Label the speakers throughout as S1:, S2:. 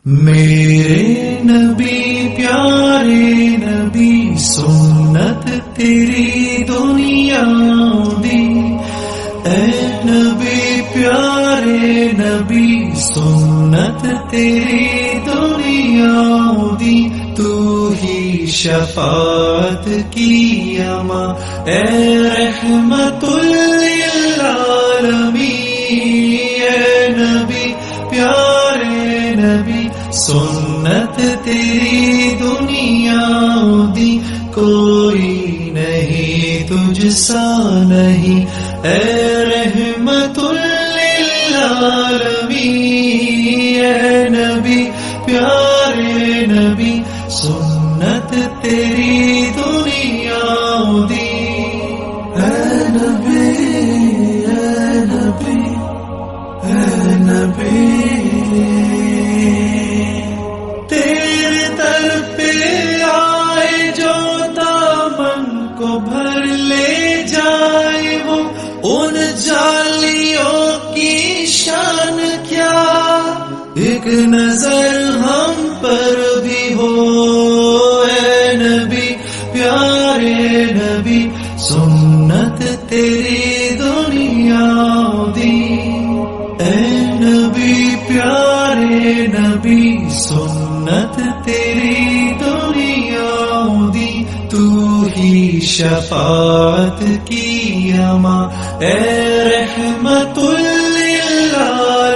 S1: میرے نبی پیارے نبی سنت تیری دنیا دی، اے نبی پیارے نبی سنت تیری دنیا دی، تو ہی شفاعت کی اما اے رحمت للعالمین، اے نبی پیارے نبی سنت تیری دنیا دی، کوئی نہیں تجھ سا نہیں اے رحمت للعالمین، اے نبی پیارے نبی سنت تیری دنیا دی، اے نبی اے نبی اے نبی، تیرے در پہ آئے جو دامن کو بھر لے جائے، وہ ان جالیوں کی شان کیا، ایک نظر ہم پر بھی ہو اے نبی پیارے نبی سنت تیری دنیا دی، اے نبی پیارے نبی سنت تیری دنیا دی، تو ہی شفاعت کی اما اے رحمت للعالمین،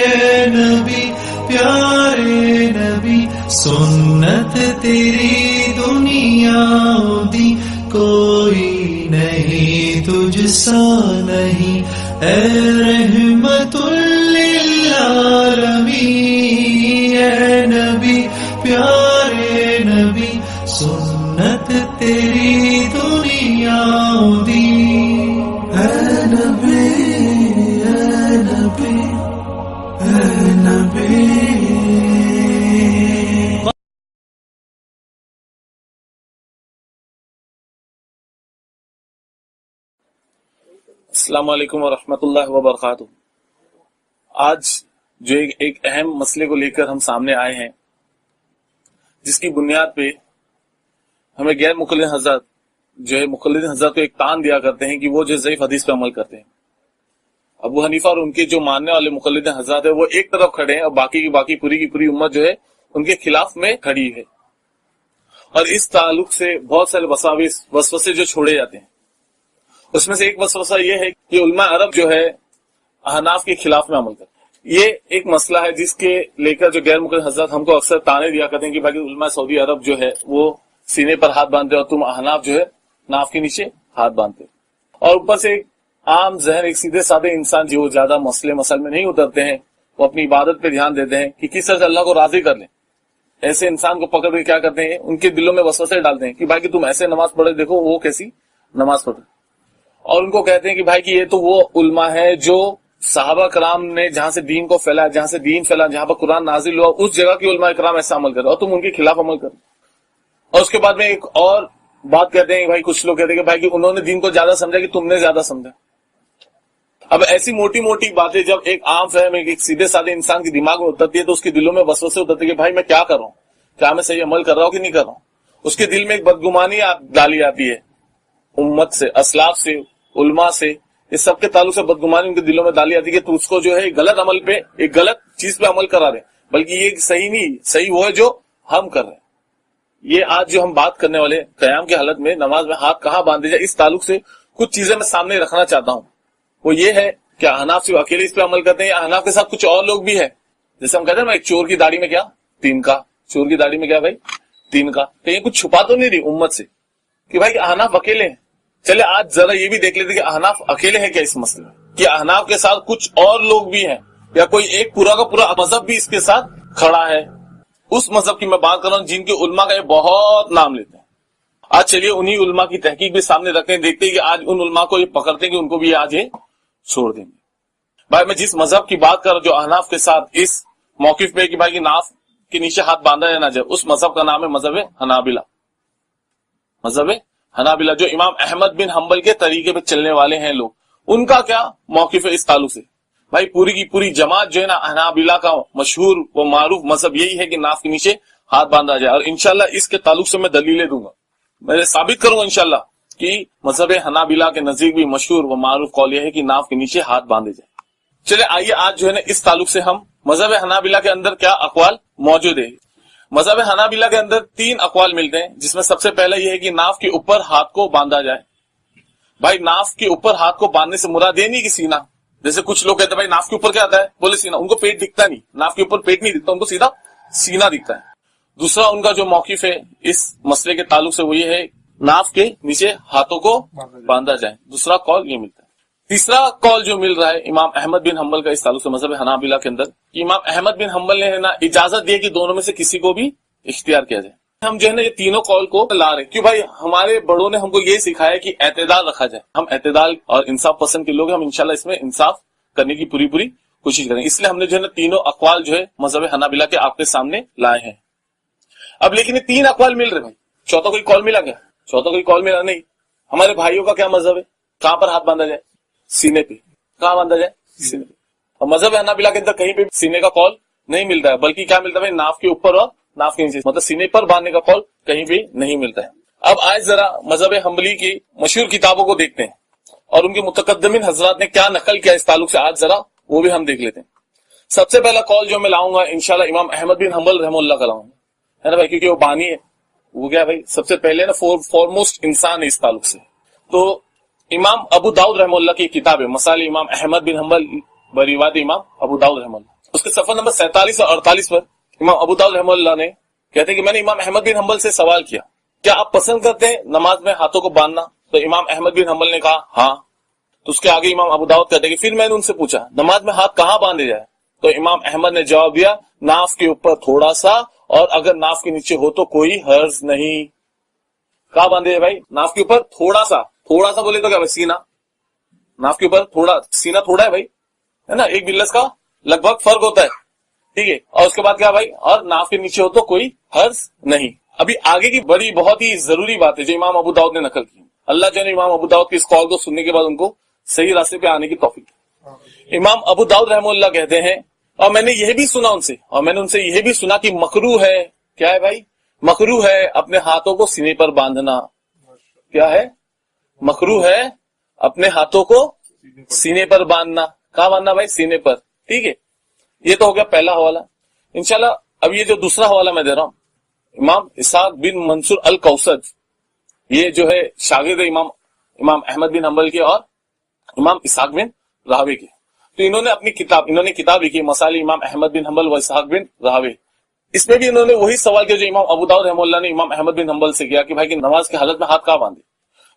S1: اے نبی پیارے نبی سنت تیری دنیا دی، کوئی نہیں تجھ سا نہیں اے رحمت للعالمین، اے نبی پیارے نبی سنت تیری دنیا دی، اے نبی اے نبی اے نبی۔
S2: السلام علیکم ورحمۃ اللہ وبرکاتہ۔ آج جو ایک اہم مسئلے کو لے کر ہم سامنے آئے ہیں، جس کی بنیاد پہ ہمیں غیر مقلد حضرات جو ہے مقلد حضرات کو ایک تان دیا کرتے ہیں کہ وہ جو ضعیف حدیث پہ عمل کرتے ہیں۔ ابو حنیفہ اور ان کے جو ماننے والے مقلد حضرات ہیں وہ ایک طرف کھڑے ہیں، اور باقی کی باقی پوری کی پوری امت جو ہے ان کے خلاف میں کھڑی ہے، اور اس تعلق سے بہت سارے وسوسے جو چھوڑے جاتے ہیں۔ اس میں سے ایک وسوسہ یہ ہے کہ علماء عرب جو ہے احناف کے خلاف میں عمل کرتے ہیں۔ یہ ایک مسئلہ ہے جس کے لے کر جو غیر مقلد حضرات ہم کو اکثر تانے دیا کرتے ہیں کہ بھائی علماء سعودی عرب جو ہے وہ سینے پر ہاتھ باندھتے اور تم احناف جو ہے ناف کے نیچے ہاتھ باندھتے، اور اوپر سے ایک عام ذہن ایک سیدھے سادے انسان جو زیادہ مسئلے میں نہیں اترتے ہیں، وہ اپنی عبادت پہ دھیان دیتے ہیں کہ کس طرح سے اللہ کو راضی کر لیں، ایسے انسان کو پکڑ کے کیا کرتے ہیں ان کے دلوں میں وسوسے ڈالتے ہیں کہ بھائی کہ تم ایسے نماز پڑھے دیکھو وہ کیسی نماز پڑھ رہے، اور ان کو کہتے ہیں کہ بھائی کہ یہ تو وہ علماء ہے جو صحابہ کرام نے جہاں سے دین کو پھیلایا، جہاں سے دین پھیلا، جہاں پر قرآن نازل ہوا، اس جگہ کے علماء کرام ایسا عمل کر رہے اور تم ان کے خلاف عمل کر رہے۔ اور اس کے بعد میں ایک اور بات کہتے ہیں کہ بھائی کچھ لوگ کہتے ہیں کہ بھائی کہ انہوں نے دین کو زیادہ سمجھا کہ تم نے زیادہ سمجھا۔ اب ایسی موٹی موٹی باتیں جب ایک عام فہم ایک سیدھے سادے انسان کے دماغ میں اترتی ہے تو اس کے دلوں میں وسوسے اترتے ہیں کہ بھائی میں کیا کر رہا ہوں، کیا میں صحیح عمل کر رہا ہوں کہ نہیں کر رہا ہوں۔ اس کے دل میں ایک بدگمانی ڈالی جاتی ہے امت سے، اسلاف سے، علماء سے، اس سب کے تعلق سے بدگمانی ان کے دلوں میں ڈالی جاتی ہے کہ تو اس کو جو ہے غلط عمل پہ، ایک غلط چیز پہ عمل کرا رہے، بلکہ یہ صحیح نہیں، صحیح وہ ہے جو ہم کر رہے ہیں۔ یہ آج جو ہم بات کرنے والے قیام کی حالت میں نماز میں ہاتھ کہاں باندھے جائے، اس تعلق سے کچھ چیزیں میں سامنے رکھنا چاہتا ہوں۔ وہ یہ ہے کہ احناف صرف اکیلے اس پہ عمل کرتے ہیں، احناف کے ساتھ کچھ اور لوگ بھی ہیں، جیسے ہم کہتے ہیں نا ایک چور کی داڑھی میں کیا تین کا، چور کی داڑھی میں کیا بھائی تین کا، کہیں کچھ چھپا تو نہیں رہی امت سے کہ بھائی احناف اکیلے ہیں۔ چلے آج ذرا یہ بھی دیکھ لیتے کہ احناف اکیلے ہیں کیا اس مسئلے میں، کہ احناف کے ساتھ کچھ اور لوگ بھی ہیں، یا کوئی ایک پورا کا پورا مذہب بھی اس کے ساتھ کھڑا ہے۔ اس مذہب کی میں بات کر رہا ہوں جن کے علماء کا یہ بہت نام لیتے ہیں۔ آج چلیے انہی علماء کی تحقیق بھی سامنے رکھتے ہیں، دیکھتے ہیں کہ آج ان علماء کو یہ پکڑتے ہیں کہ ان کو بھی آج یہ چھوڑ دیں گے۔ بھائی میں جس مذہب کی بات کر رہا ہوں جو احناف کے ساتھ اس موقف پہ کہ بھائی کہ ناف کے نیچے ہاتھ باندھا جانا چاہیے، اس مذہب کا نام ہے مذہب حنابلہ۔ مذہب حنابلہ جو امام احمد بن حنبل کے طریقے پہ چلنے والے ہیں لوگ، ان کا کیا موقف ہے اس تعلق سے؟ भाई पूरी की पूरी जमात जो है ना हनाबिला का मशहूर व मारूफ मजहब यही है कि नाफ के नीचे हाथ बांधा जाए, और इंशाल्लाह इसके ताल्लुक से मैं दलीलें दूंगा, मैं साबित करूंगा इंशाल्लाह कि मजहब हनाबिला के नजदीक भी मशहूर व मारूफ कौल यह है कि नाफ के नीचे हाथ बांधे जाए। चले आइए आज जो है ना इस ताल्लुक से हम मजहब हनाबिला के अंदर क्या अकवाल मौजूद है। मजहब हनाबिला के अंदर 3 अकवाल मिलते हैं, जिसमें सबसे पहला यह है कि नाफ के ऊपर हाथ को बांधा जाए। भाई नाफ के ऊपर हाथ को बांधने से मुराद ये नहीं कि सीना, जैसे कुछ लोग कहते हैं भाई नाफ के ऊपर क्या आता है, बोले सीना, उनको पेट दिखता नहीं, नाफ के ऊपर पेट नहीं दिखता, उनको सीधा सीना दिखता है। दूसरा उनका जो मौकिफ है इस मसले के ताल्लुक से वो ये है नाफ के नीचे हाथों को बांधा जाए, दूसरा कॉल ये मिलता है। तीसरा कॉल जो मिल रहा है इमाम अहमद बिन हम्बल का इस ताल्लुक से मजहब हनाबिला के अंदर, कि इमाम अहमद बिन हम्बल ने है ना इजाजत दी है कि दोनों में से किसी को भी इख्तियार किया जाए। हम जो है ना ये तीनों कॉल को ला रहे, क्यों भाई हमारे बड़ों ने हमको ये सिखाया कि एतदाल रखा जाए, हम एतदाल और इंसाफ पसंद के लोग हैं, हम इंशाल्लाह इसमें इंसाफ करने की पूरी पूरी कोशिश करेंगे, इसलिए हमने जो है ना तीनों अकवाल जो है मजहब हनाबिला के आपके सामने लाए हैं। अब लेकिन ये 3 अकवाल मिल रहे भाई, चौथा कोई कॉल मिला क्या? चौथा कोई कॉल मिला नहीं। हमारे भाइयों का क्या मजहब है, कहां पर हाथ बांधा जाए? सीने पे। कहां बांधा जाए? सीने पे। और मजहब हनाबिला के अंदर कहीं पे सीने का कॉल नहीं मिलता है, बल्कि क्या मिलता है, नाफ के ऊपर और नाफ के नीचे, मतलब सीने पर बांधने का कॉल कहीं भी नहीं मिलता है। अब आज जरा मजहब हम्बली की मशहूर किताबों को देखते हैं और उनके मुतकद्दमीन हजरात ने क्या नकल किया इस ताल्लुक से, आज जरा वो भी हम देख लेते हैं। सबसे पहला कॉल जो मैं लाऊंगा इंशाल्लाह इमाम अहमद बिन हम्बल रहमतुल्लाह का लाऊंगा, है ना भाई, क्योंकि वो बानी है, वो क्या भाई सबसे पहले ना फॉरमोस्ट इंसान है इस ताल्लुक से। तो इमाम अबू दाऊद रहमतुल्लाह की किताब है मसाइल इमाम अहमद बिन हम्बल बरिवायत इमाम अबू दाऊद रहमतुल्लाह, उसके सफर नंबर 47 और 48 पर इमाम अबू दाऊद रहमतुल्लाह ने कहते हैं कि मैंने इमाम अहमद बिन हम्बल से सवाल किया, क्या आप पसंद करते हैं नमाज में हाथों को बांधना? तो इमाम अहमद बिन हम्बल ने कहा हाँ। तो उसके आगे इमाम अबू दाऊद कहते हैं कि फिर मैंने उनसे पूछा नमाज में हाथ कहाँ बांधे जाए? तो इमाम अहमद ने जवाब दिया नाफ के ऊपर थोड़ा सा, और अगर नाफ के नीचे हो तो कोई हर्ज नहीं। कहाँ बांधे जाए भाई? नाफ के ऊपर थोड़ा सा, थोड़ा सा बोले तो क्या भाई? सीना, नाफ के ऊपर थोड़ा, सीना थोड़ा है भाई, है ना, एक बिल्लस का लगभग फर्क होता है, ठीक है। और उसके बाद क्या भाई, और नाफ के नीचे हो तो कोई हर्ज नहीं। अभी आगे की बड़ी बहुत ही जरूरी बात है जो इमाम अबू दाऊद ने नकल की, अल्लाह जो है इमाम अबू दाऊद की इस कॉल को सुनने के बाद उनको सही रास्ते पे आने की तौफीक। इमाम अबू दाऊद रहमतुल्लाह कहते हैं, और मैंने यह भी सुना उनसे, और मैंने उनसे यह भी सुना कि मकरू है, क्या है भाई? मकरू है अपने हाथों को सीने पर बांधना। क्या है? मकरू है अपने हाथों को सीने पर बांधना। कहाँ बांधना भाई? सीने पर, ठीक है। ये तो हो गया पहला हवाला। इंशाल्लाह अब ये जो दूसरा हवाला मैं दे रहा हूं, इमाम इसहाक बिन मंसूर अल कौसद, ये जो है शागिर्द इमाम अहमद बिन हम्बल के और इमाम इसहाक बिन राहवे के। तो इन्होंने किताब लिखी मसाइल इमाम अहमद बिन हम्बल व इसहाक बिन राहवे। इसमें भी इन्होंने वही सवाल किया जो इमाम अबू दाऊद रहमतुल्लाह ने इमाम अहमद बिन हम्बल से किया कि भाई कि नमाज की हालत में हाथ कहाँ बांधे?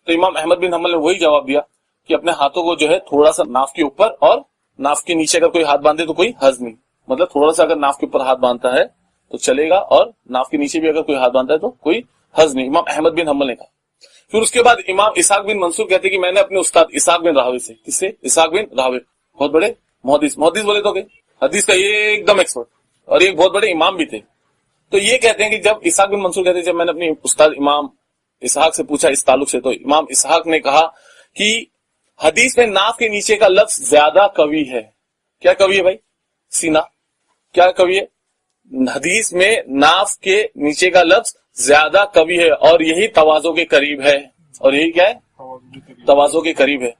S2: तो इमाम अहमद बिन हम्बल ने वही जवाब दिया कि अपने हाथों को जो है थोड़ा सा नाफ के ऊपर और नाफ के नीचे अगर कोई हाथ बांधे तो कोई हर्ज नहीं, मतलब थोड़ा सा अगर नाफ के ऊपर हाथ बांधता है तो चलेगा, और नाफ के नीचे भी अगर कोई हाथ बांधता है तो कोई हर्ज नहीं, इमाम अहमद बिन हम्बल ने कहा। फिर उसके बाद इमाम इसहाक बिन मंसूर कहते कि मैंने अपने उस्ताद इसहाक बिन राहवे से, किससे? इसहाक बिन राहवे, बहुत बड़े मुहद्दिस बोले तो के हदीस का ये एकदम एक्सपर्ट, और एक बहुत बड़े इमाम भी थे। तो ये कहते हैं कि जब इसहाक बिन मंसूर कहते हैं जब मैंने अपने उस्ताद इमाम इसहाक से पूछा इस ताल्लुक से, तो इमाम इसहाक ने कहा कि हदीस में नाफ के नीचे का लफ्ज ज्यादा कवी है। क्या कवी है भाई? सीना। क्या कवी है? हदीस में नाफ के नीचे का लफ्ज ज्यादा कवी है, और यही तवाज़ो के करीब है, और यही क्या है? तवाज़ो के करीब है,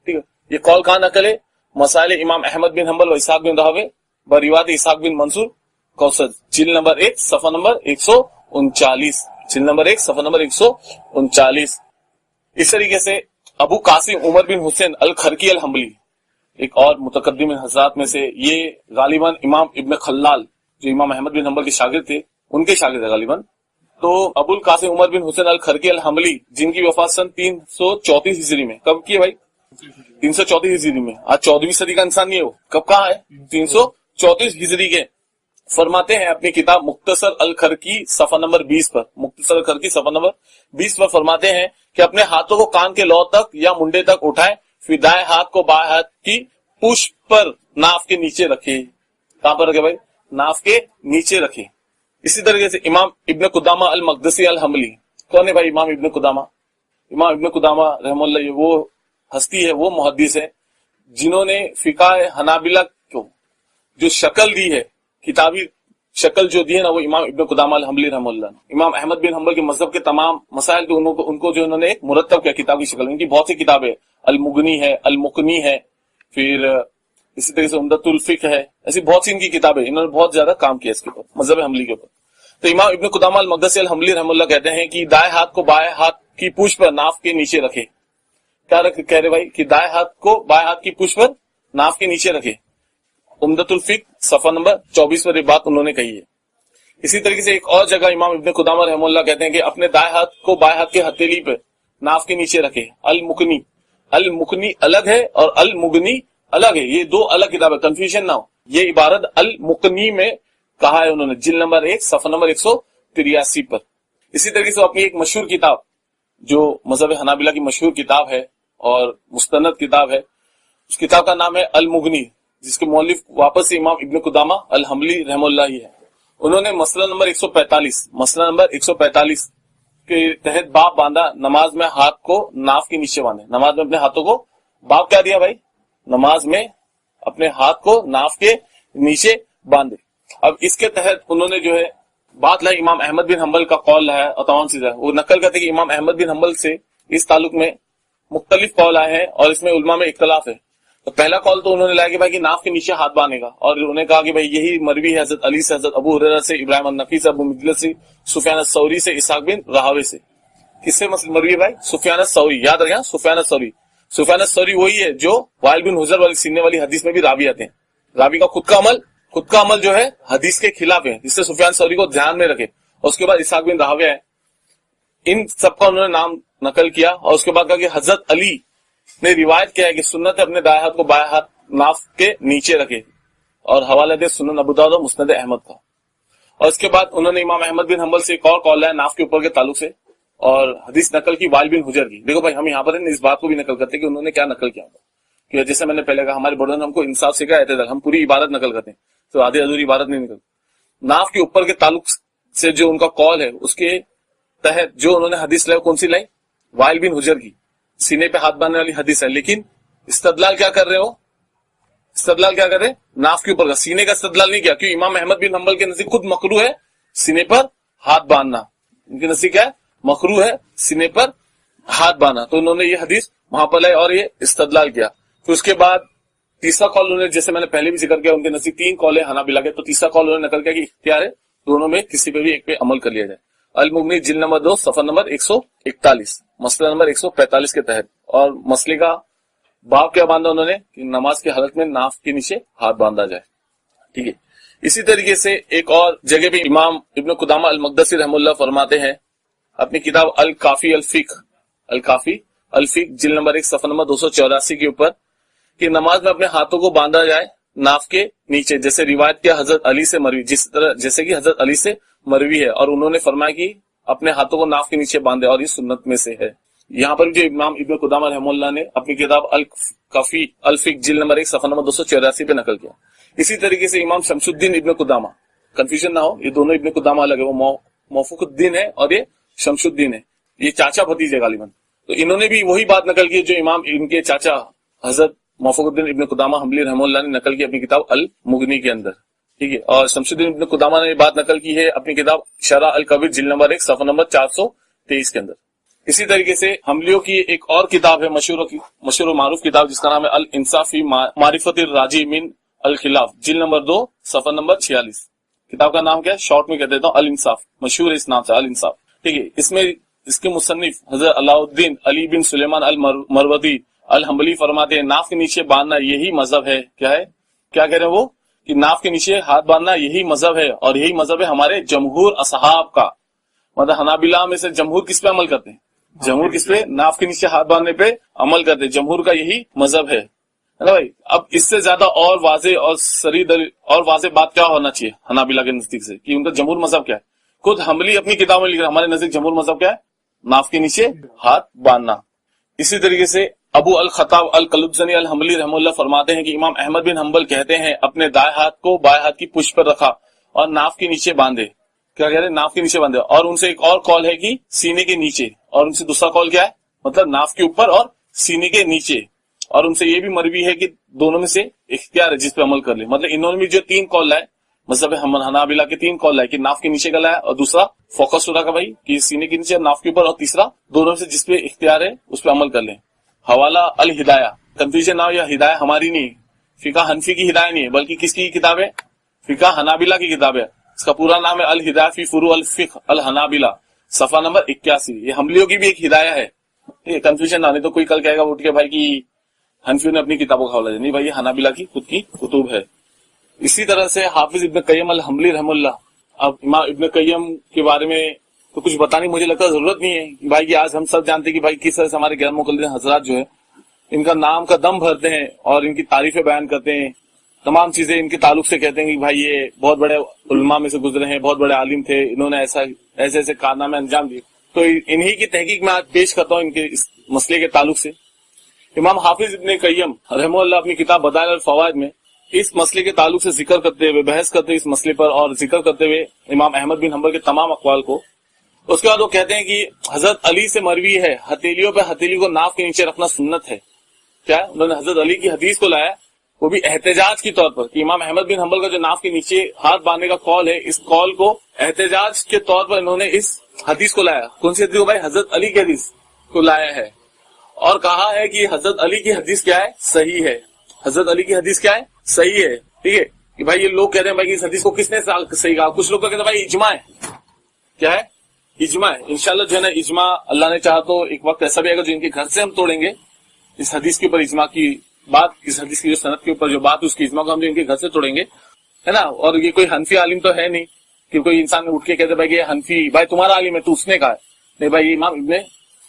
S2: ठीक है। ये कॉल कहां नकल है? मसाइल इमाम अहमद बिन हम्बल व इसहाक बिन राहवे बरिवायत इसहाक बिन मंसूर कौसद, जिल्द नंबर 1 सफा नंबर 139, जिल्द नंबर 1 सफा नंबर 139। इस तरीके से अबू कासिम उमर बिन हुसैन अल खरकी अल हम्बली, एक और मुतकद्दिम हज़रात में से, ये गालिबन इमाम इब्न खल्लाल जो इमाम अहमद बिन हम्बल के शागिर्द थे, उनके शागिर्द है गालिबन। तो अबुल कासिम उमर बिन हुसैन अल खरकी अल हम्बली, जिनकी वफात सन 334 हिजरी में, कब की है भाई? 334 हिजरी में। आज 14वीं सदी का इंसान नहीं है वो, कब कहाँ है? 334 हिजरी के। फरमाते हैं अपनी किताब मुख्तसर अल खरकी सफा नंबर 20 पर, मुख्तसर अल खरकी सफा नंबर 20 पर फरमाते हैं कि अपने हाथों को कान के लौ तक या मुंडे तक उठाए, फिर दाएं हाथ को बाएं हाथ की पुष्प पर नाफ के नीचे रखे। कहां पर रखे भाई? नाफ के नीचे रखे। इसी तरीके से इमाम इब्न कुदामा अल मकदसी अल हम्बली, कौन है भाई इमाम इब्न कुदामा? इमाम इब्न कुदामा रहमतुल्लाह वो हस्ती है, वो मुहद्दिस है जिन्होंने फिका हनाबिला को जो शक्ल दी है, किताबी शक्ल जो दी है ना, वो इमाम इब्न कुदामा अल-हम्बली रहमतुल्लाह ने। इमाम अहमद बिन हम्बल के मजहब के तमाम मसाइल को उनको जो उन्होंने एक मुरत्तब किया किताब की शक्ल में। इनकी बहुत सी किताबें, अल-मुगनी है, अल-मुकनी है, फिर इसी तरह से उम्दतुल फिक्र है, ऐसी बहुत सी इनकी किताबें, इन्होंने बहुत ज्यादा काम किया इसके ऊपर, मजहब हम्बली के ऊपर। तो इमाम इब्न कुदामा अल-मक़दसी अल-हम्बली रहमतुल्लाह कहते हैं कि दाएं हाथ को बाएं हाथ की पूंछ पर नाफ के नीचे रखे। क्या कह रहे भाई कि दाएं हाथ को बाएं हाथ की पूंछ पर नाफ के नीचे रखे। उम्दतुल फिक्र सफा नंबर 24 पर ये बात उन्होंने कही है। इसी तरीके से एक और जगह इमाम इब्न कुदामा रहमतुल्लाह कहते हैं कि अपने दाएं हाथ को बाएं हाथ के हथेली पर नाफ के नीचे रखे। अल-मुकनी, अल-मुकनी अलग है और अल-मुगनी अलग है, ये दो अलग किताब है, कंफ्यूजन ना हो। ये इबारत अल-मुकनी में कहा है उन्होंने, जिल्द नंबर 1 सफा नंबर 183 पर। इसी तरीके से अपनी एक मशहूर किताब जो मजहब हनाबिला की मशहूर किताब है और मुस्तनद किताब है, उस किताब का नाम है अल-मुगनी, जिसके मौलिफ वापस से इमाम इब्न कुदामा अल-हम्बली रहमतुल्लाह ही है। उन्होंने मसला नंबर 145 के तहत बाब बांधा, नमाज में हाथ को नाफ के नीचे बांधे। नमाज में अपने हाथों को, बाब क्या दिया भाई, नमाज में अपने हाथ को नाफ के नीचे बांधे। अब इसके तहत उन्होंने जो है बात लाई, इमाम अहमद बिन हम्बल का कौल है और तमाम चीजें वो नकल करते कि इमाम अहमद बिन हम्बल से इस ताल्लुक में मुख्तलिफ कौल आए हैं और इसमें उलमा में इख्तलाफ है। तो पहला कौल तो उन्होंने लाया कि भाई कि नाफ के नीचे हाथ बांधेगा, और उन्होंने कहा कि भाई यही मरवी है हजरत अली से, हजरत अबू हुरैरा से, इब्राहिम अन-नखी से, अबू मिजलस से, सुफियान अस-सौरी से, इसहाक बिन राहवे से। किससे मरवी है भाई? सुफियान अस-सौरी, याद रखें, सुफियान अस-सौरी। सुफियान अस-सौरी वही है जो वाइल बिन हुजर वाली सीने वाली हदीस में भी रावी आते हैं। रावी का खुद का अमल जो है हदीस के खिलाफ है, इससे सुफियान सौरी को ध्यान में रखे। और उसके बाद इसहाक बिन राहवे है, इन सबका उन्होंने नाम नकल किया। और उसके बाद कहा कि हजरत अली ने रिवायत किया है कि सुन्नत है अपने दाएं हाथ को बाएं हाथ नाफ के नीचे रखे, और हवाला दे सुनन अबू दाऊद और मुस्नद अहमद का। और इसके बाद उन्होंने इमाम अहमद बिन हम्बल से एक और कौल है नाफ के ऊपर के ताल्लुक से, और हदीस नकल की वाइल बिन हुजर की। देखो भाई, हम यहाँ पर इस बात को भी नकल करते हैं कि उन्होंने क्या नकल किया, कि जैसे मैंने पहले कहा हमारे बड़ों ने हमको इंसाफ सिखाया है, हम पूरी इबारत नकल करते हैं, तो आधी अधूरी इबारत नहीं निकल। नाफ के ऊपर के ताल्लुक से जो उनका कौल है, उसके तहत जो उन्होंने हदीस लाई, कौन सी लाई? वाइल बिन हुजर की, सीने पे हाथ बांधने वाली हदीस है। लेकिन इस्तदलाल क्या कर रहे हो? इस्तदलाल क्या कर रहे हैं? नाफ के ऊपर का, सीने का इस्तदलाल नहीं किया, क्योंकि इमाम अहमद बिन हम्बल के नजदीक खुद मकरू है सीने पर हाथ बांधना। इनके नजदीक क्या है? मकरू है सीने पर हाथ बांधना। तो उन्होंने ये हदीस वहां पर लाई और ये इस्तदलाल किया। फिर उसके बाद तीसरा कॉल उन्होंने, जैसे मैंने पहले भी जिक्र किया, उनके नजदीक 3 कॉल है हनाबिला के, तो तीसरा कॉल उन्होंने नकल किया कि इख्तियार है दोनों में किसी पे भी एक पे अमल कर लिया जाए। अल-मुगनी जिल्द नंबर 2 सफा नंबर 141 मसला नंबर 145 के तहत। और मसले का बाब क्या बांधा उन्होंने कि नमाज की हालत में नाफ के नीचे हाथ बांधा जाए। ठीक है। इसी तरीके से एक और जगह पे इमाम इब्न कुदामा अल-मक़दसी रहमतुल्लाह फरमाते हैं अपनी किताब अल-काफी अल-फिक जिल्द नंबर 1 सफा नंबर 284 के ऊपर कि नमाज में अपने हाथों को बांधा जाए नाफ के नीचे, जैसे रिवायत किया हजरत अली से मरवी, जैसे कि हजरत अली से मरवी है। और उन्होंने फरमाया कि अपने हाथों को नाफ के नीचे बांधे, और ये सुन्नत में से है। यहाँ पर जो इमाम इब्न कुदामा रहमतुल्लाह ने अपनी किताब अल-काफी अल-फिक जिल्द नंबर 1 सफा नंबर 284 पे नकल किया। इसी तरीके से इमाम शमसुद्दीन इब्न कुदामा, कंफ्यूजन ना हो, ये दोनों इब्न कुदामा अलग है, वो मौफूकुद्दीन है और ये शमसुद्दीन है, ये चाचा भतीजे गालिबन। तो इन्होंने भी वही बात नकल की जो इमाम इनके चाचा हजरत मौफूकुद्दीन इब्न कुदामा हम्बली रहमतुल्लाह ने नकल की अपनी किताब अल-मुगनी के अंदर। ठीक है। और शमसुद्दीन इब्न कुदामा ने बात नकल की है अपनी किताब शरह अल-कबीर जिल्द नंबर 1 सफा नंबर 423 के अंदर। इसी तरीके से हमलियों की एक और किताब है मशहूर मारूफ किताब, जिसका नाम है अल-इंसाफ फी मारिफतिर राजी मिन अल-खिलाफ जिल्द नंबर 2 सफा नंबर 46। किताब का नाम क्या है? शॉर्ट में कह देता हूँ अल-इंसाफ, मशहूर है इस नाम से अल-इंसाफ। ठीक है। इसमें इसके मुसन्निफ हजरत अलाउद्दीन अली बिन सुलेमान अल-मरवदी अल-हम्बली फरमाते हैं नाफ के नीचे बांधना यही मजहब है। क्या है? क्या कह रहे हैं वो? कि नाफ के नीचे हाथ बांधना यही मजहब है, और यही मजहब है हमारे जमहूर असहाब का। मतलब हनाबिला में से जमहूर किस पे अमल करते हैं? जमहूर किस पे? नाफ के नीचे हाथ बांधने पे अमल करते हैं। जमहूर का यही मजहब है ना भाई। अब इससे ज्यादा और वाजे और सरी दलील और वाजे बात क्या होना चाहिए हनाबिला के नजदीक से कि उनका जमहूर मजहब क्या है? खुद हम्बली अपनी किताब में लिख रहे हैं, हमारे नजदीक जमहूर मजहब क्या है? नाफ के नीचे हाथ बांधना। इसी तरीके से अबू अल-खताब अल-कलुब्ज़नी अल-हम्बली रहमतुल्लाह फरमाते हैं कि इमाम अहमद बिन हम्बल कहते हैं अपने दाएं हाथ को बाएं हाथ की पुष्ट पर रखा और नाफ के नीचे बांधे। क्या कह रहे हैं? नाफ के नीचे बांधे। और उनसे एक और कॉल है कि सीने के नीचे, और उनसे दूसरा कॉल क्या है? मतलब नाफ के ऊपर और सीने के नीचे। اور ان سے یہ بھی مروی ہے کہ دونوں میں سے اختیار ہے جس پہ عمل کر لے. مطلب انہوں نے بھی جو 3 قول لائے مذہب حنابلہ کے 3 قول لائے کہ ناف کے نیچے کا لایا, اور دوسرا فوکس ہو رہا بھائی کہ سینے کے نیچے ناف کے اوپر, اور تیسرا دونوں میں سے جس پہ اختیار ہے اس پہ عمل کر لیں. حوالہ الہدایہ, کنفیوژن نہ ہو, یہ ہدایہ ہماری نہیں, فقہ حنفی کی ہدایہ نہیں ہے, بلکہ کس کی کتاب ہے؟ فقہ حنابلہ کی کتاب ہے. اس کا پورا نام ہے الہدایہ فی فروع الفقہ الحنابلہ, صفحہ نمبر 81. یہ حنبلیوں کی بھی ایک ہدایہ ہے. یہ کنفیوژن نہ, نہیں تو کوئی کل کہے گا اٹھ کے بھائی کہ حنفیوں نے اپنی کتابوں کا حوالہ دیا. نہیں بھائی, یہ حنابلہ کی خود کی کتب ہے. اسی طرح سے حافظ ابن قیم الحنبلی رحم اللہ. اب امام ابن قیم کے بارے میں تو کچھ بتانے مجھے لگتا ہے ضرورت نہیں ہے کہ بھائی کہ آج ہم سب جانتے ہیں کہ بھائی کس طرح سے ہمارے غیر مقلد حضرات جو ہے ان کا نام کا دم بھرتے ہیں اور ان کی تعریفیں بیان کرتے ہیں, تمام چیزیں ان کے تعلق سے کہتے ہیں کہ بھائی یہ بہت بڑے علماء میں سے گزرے ہیں, بہت بڑے عالم تھے, انہوں نے ایسے ایسے کارنامے انجام دیے. تو انہی کی تحقیق میں آج پیش کرتا ہوں ان کے اس مسئلے کے تعلق سے. امام حافظ ابن قیم رحمہ اللہ اپنی کتاب بدائل الفوائد میں اس مسئلے کے تعلق سے ذکر کرتے ہوئے, بحث کرتے ہوئے اس مسئلے پر, اور ذکر کرتے ہوئے امام احمد بن حنبل کے تمام اقوال کو, اس کے بعد وہ کہتے ہیں کہ حضرت علی سے مروی ہے ہتھیلیوں پہ ہتھیلی کو ناف کے نیچے رکھنا سنت ہے. کیا انہوں نے حضرت علی کی حدیث کو لایا, وہ بھی احتجاج کے طور پر, کہ امام احمد بن حنبل کا جو ناف کے نیچے ہاتھ باندھنے کا قول ہے, اس قول کو احتجاج کے طور پر انہوں نے اس حدیث کو لایا. کون سی حدیث کو بھائی؟ حضرت علی کی حدیث کو لایا ہے, اور کہا ہے کہ حضرت علی کی حدیث کیا ہے؟ صحیح ہے. حضرت علی کی حدیث کیا ہے؟ صحیح ہے. ٹھیک ہے کہ بھائی یہ لوگ کہتے ہیں بھائی اس حدیث کو کس نے صحیح کہا. کچھ لوگ کہتے ہیں بھائی اجماع ہے. کیا ہے؟ اجماع ہے. انشاءاللہ جو ہے نا اجماع اللہ نے چاہا تو ایک وقت ایسا بھی آئے گا جو ان کے گھر سے ہم توڑیں گے اس حدیث کے اوپر اجماع کی بات, اس حدیث کی جو سند کے اوپر جو بات اس کی اجماع کو ہم جو ان کے گھر سے توڑیں گے, ہے نا. اور یہ کوئی حنفی عالم تو ہے نہیں کہ کوئی انسان اٹھ کے کہتے بھائی یہ حنفی بھائی تمہارا عالم ہے تو اس نے کہا ہے. نہیں بھائی, امام ابن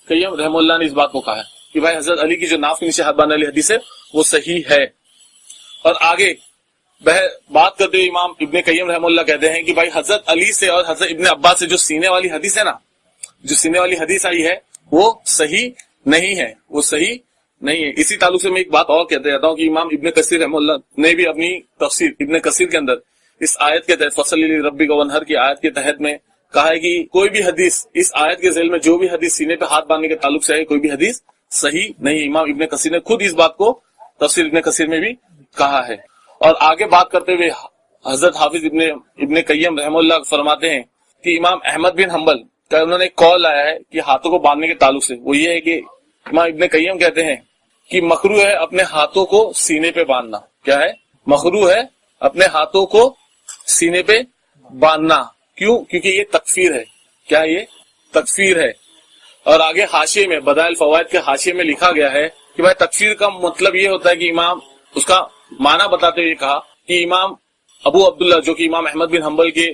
S2: قیم رحمہ اللہ نے اس بات کو کہا ہے کہ بھائی حضرت علی کی جو ناف کے نیچے ہاتھ باندھنے والی حدیث ہے وہ صحیح ہے. اور آگے بات کرتے ہوئے امام ابن قیم رحمہ اللہ کہتے ہیں کہ بھائی حضرت علی سے اور حضرت ابن عباس سے جو سینے والی حدیث ہے نا, جو سینے والی حدیث آئی ہے وہ صحیح نہیں ہے, وہ صحیح نہیں ہے. اسی تعلق سے میں ایک بات اور کہتے رہتا ہوں کہ امام ابن کثیر رحمہ اللہ نے بھی اپنی تفسیر ابن کثیر کے اندر اس آیت کے تحت فصل لربک وانحر کی آیت کے تحت میں کہا ہے کہ کوئی بھی حدیث اس آیت کے ذیل میں جو بھی حدیث سینے پہ ہاتھ باندھنے کے تعلق سے ہے کوئی بھی حدیث صحیح نہیں. امام ابن کثیر نے خود اس بات کو تفسیر ابن کثیر میں بھی کہا ہے. اور آگے بات کرتے ہوئے حضرت حافظ ابن قیم رحمہ اللہ فرماتے ہیں کہ امام احمد بن حنبل کا انہوں نے ایک قول آیا ہے کہ ہاتھوں کو باندھنے کے تعلق سے, وہ یہ ہے کہ امام ابن قیم کہتے ہیں کہ مکروہ ہے اپنے ہاتھوں کو سینے پہ باندھنا. کیا ہے؟ مکروہ ہے اپنے ہاتھوں کو سینے پہ باندھنا. کیوں؟ کیونکہ یہ تکفیر ہے. کیا یہ تکفیر ہے؟ اور آگے حاشیے میں بدائل الفوائد کے حاشیے میں لکھا گیا ہے کہ بھائی تکفیر کا مطلب یہ ہوتا ہے کہ امام اس کا معنی بتاتے ہوئے کہا کہ امام ابو عبداللہ جو کہ امام احمد بن حنبل کے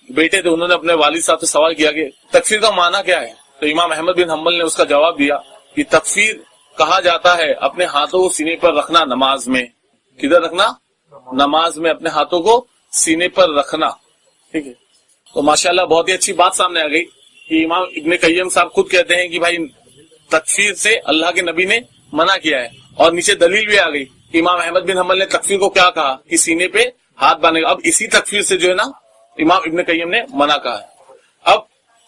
S2: بیٹے تھے, انہوں نے اپنے والد صاحب سے سوال کیا کہ تکفیر کا معنی کیا ہے, تو امام احمد بن حنبل نے اس کا جواب دیا کہ تکفیر کہا جاتا ہے اپنے ہاتھوں کو سینے پر رکھنا نماز میں. کدھر رکھنا؟ نماز میں اپنے ہاتھوں کو سینے پر رکھنا. ٹھیک ہے, تو ماشاءاللہ بہت ہی اچھی بات سامنے آ گئی کہ امام ابن قیم صاحب خود کہتے ہیں کہ بھائی تکفیر سے اللہ کے نبی نے منع کیا ہے, اور نیچے دلیل بھی آ گئی کہ امام احمد بن حنبل نے تکفیر کو کیا کہا کہ سینے پہ ہاتھ باندھنے کا. اب اسی تکفیر سے جو ہے نا امام ابن قیم نے منع کہا ہے. اب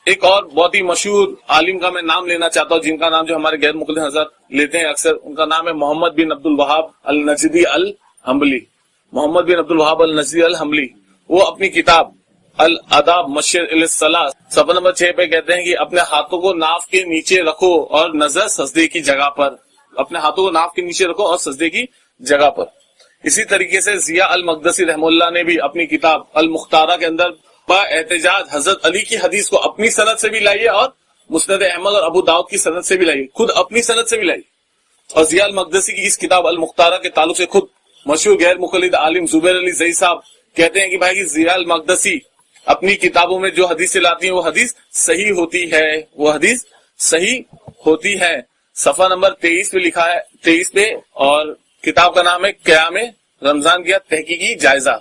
S2: ایک اور بہت ہی مشہور عالم کا میں نام لینا چاہتا ہوں, جن کا نام جو ہمارے غیر مقلد حضرت لیتے ہیں اکثر, ان کا نام ہے محمد بن عبد الوہاب النجدی الحنبلی. محمد بن عبد الوہاب النجدی الحنبلی وہ اپنی کتاب الاداب مشیر الصلاح صفحہ نمبر 6 پہ کہتے ہیں کہ اپنے ہاتھوں کو ناف کے نیچے رکھو اور نظر سجدے کی جگہ پر. اپنے ہاتھوں کو ناف کے نیچے رکھو اور سجدے کی جگہ پر. اسی طریقے سے ضیاء المقدسی رحمہ اللہ نے بھی اپنی کتاب المختارہ کے اندر با احتجاج حضرت علی کی حدیث کو اپنی سند سے بھی لائیے اور مسند احمد اور ابو داؤد کی سند سے بھی لائیے, خود اپنی سند سے بھی لائیے. اور ضیاء المقدسی کی اس کتاب المختارہ کے تعلق سے خود مشہور غیر مقلد عالم زبیر علی زئی صاحب کہتے ہیں کہ بھائی ضیاء المقدسی اپنی کتابوں میں جو حدیثیں لاتی ہیں وہ حدیث صحیح ہوتی ہے, وہ حدیث صحیح ہوتی ہے. صفحہ نمبر 23 پہ لکھا ہے, 23 پہ, اور کتاب کا نام ہے قیام رمضان کا تحقیقی جائزہ.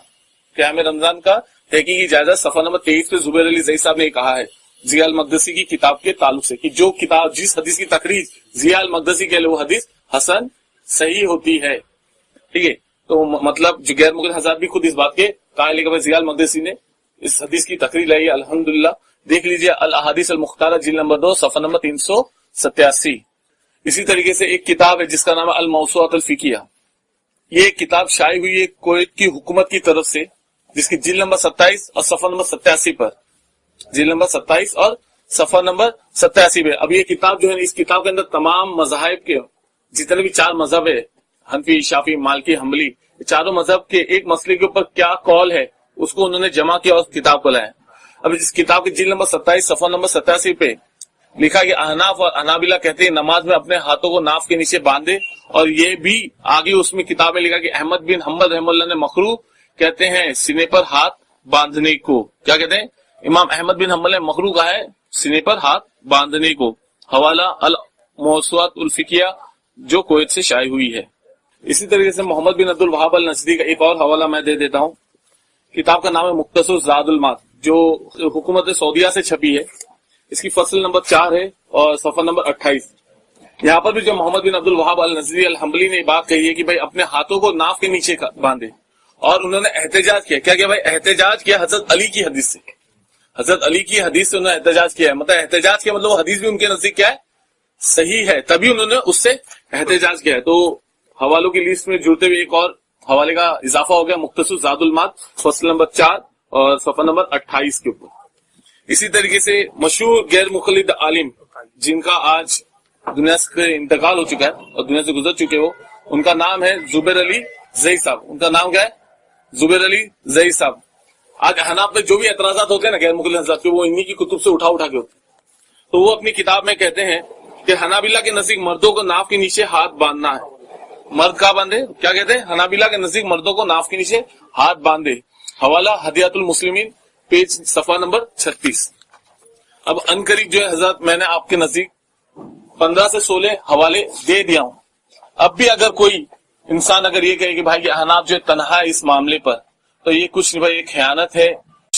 S2: قیام رمضان کا تحقیقی جائزہ صفحہ نمبر 23 پہ زبیر علی زئی صاحب نے کہا ہے ضیاء المقدسی کی کتاب کے تعلق سے کہ جو کتاب جس حدیث کی تخریج ضیاء المقدسی کے لیے وہ حدیث حسن صحیح ہوتی ہے. ٹھیک ہے, تو مطلب جو غیر مقلد حضرات بھی خود اس بات کے قائل ہے کہ ضیاء المقدسی نے اس حدیث کی تقریر لائی. الحمدللہ دیکھ لیجئے الاحادیث المختارہ جلد نمبر 2 صفحہ نمبر 387. اسی طریقے سے ایک کتاب ہے جس کا نام ہے الموسوعۃ الفقیہ. یہ ایک کتاب شائع ہوئی ہے کویت کی حکومت کی طرف سے، جس کی جلد نمبر 27 اور صفحہ نمبر 87 پر، جلد نمبر 27 اور صفحہ نمبر 87 پہ. اب یہ کتاب جو ہے اس کتاب کے اندر تمام مذاہب کے جتنے بھی 4 مذہب ہے، حنفی، شافعی، مالکی، حنبلی، چاروں مذہب کے ایک مسئلے کے اوپر کیا قول ہے اس کو انہوں نے جمع کیا اور کتاب کو لائے. اب اس کتاب کی جلد نمبر 27 صفحہ نمبر 87 پہ لکھا کہ احناف اور حنابلہ کہتے ہیں نماز میں اپنے ہاتھوں کو ناف کے نیچے باندھے، اور یہ بھی آگے اس میں کتاب میں لکھا کہ احمد بن حنبل رحمہ اللہ نے مکروہ کہتے ہیں سینے پر ہاتھ باندھنے کو. کیا کہتے ہیں؟ امام احمد بن حنبل نے مکروہ کہا ہے سینے پر ہاتھ باندھنے کو. حوالہ الموسوعۃ الفقیہ جو کویت سے شائع ہوئی ہے. اسی طریقے سے محمد بن عبد الوہاب النجدی کا ایک اور حوالہ میں دے دیتا ہوں. کتاب کا نام ہے مختصر زاد المعاد، جو حکومت سعودیہ سے چھپی ہے. اس کی فصل نمبر 4 ہے اور صفحہ نمبر 28. یہاں پر بھی جو محمد بن عبد الوہاب النجدی الحنبلی نے بات کہی ہے کہ بھائی اپنے ہاتھوں کو ناف کے نیچے باندھے، اور انہوں نے احتجاج کیا. کیا بھائی احتجاج کیا حضرت علی کی حدیث سے. حضرت علی کی حدیث سے انہوں نے احتجاج کیا ہے. مطلب احتجاج کیا مطلب حدیث بھی ان کے نزدیک کیا ہے؟ صحیح ہے، تبھی انہوں نے اس سے احتجاج کیا ہے. تو حوالوں کی لسٹ میں جڑتے ہوئے ایک اور حوالے کا اضافہ ہو گیا، مختصر زاد المعاد فصل نمبر 4 اور صفحہ نمبر 28 کے اوپر. اسی طریقے سے مشہور غیر مقلد عالم جن کا آج دنیا سے انتقال ہو چکا ہے اور دنیا سے گزر چکے ہو، ان کا نام ہے زبیر علی زئی صاحب. ان کا نام کیا ہے؟ زبیر علی زئی صاحب. آج حناف میں جو بھی اعتراضات ہوتے ہیں نا غیر مقلد حضرات کے، وہ انہی کی کتب سے اٹھا کے ہوتے ہیں. تو وہ اپنی کتاب میں کہتے ہیں کہ حنابلہ کے نزدیک مردوں کو ناف کے نیچے ہاتھ باندھنا ہے. مرد کا باندھے؟ کیا کہتے ہیں؟ حنابلہ کے نزدیک مردوں کو ناف کے نیچے ہاتھ باندھے. حوالہ ہدیات المسلمین پیج صفحہ نمبر 36. اب انقریب جو ہے حضرت میں نے آپ کے نزدیک 15 سے 16 حوالے دے دیا ہوں. اب بھی اگر کوئی انسان اگر یہ کہے کہ بھائی یہ احناف جو تنہا ہے اس معاملے پر، تو یہ کچھ نہیں بھائی، یہ خیانت ہے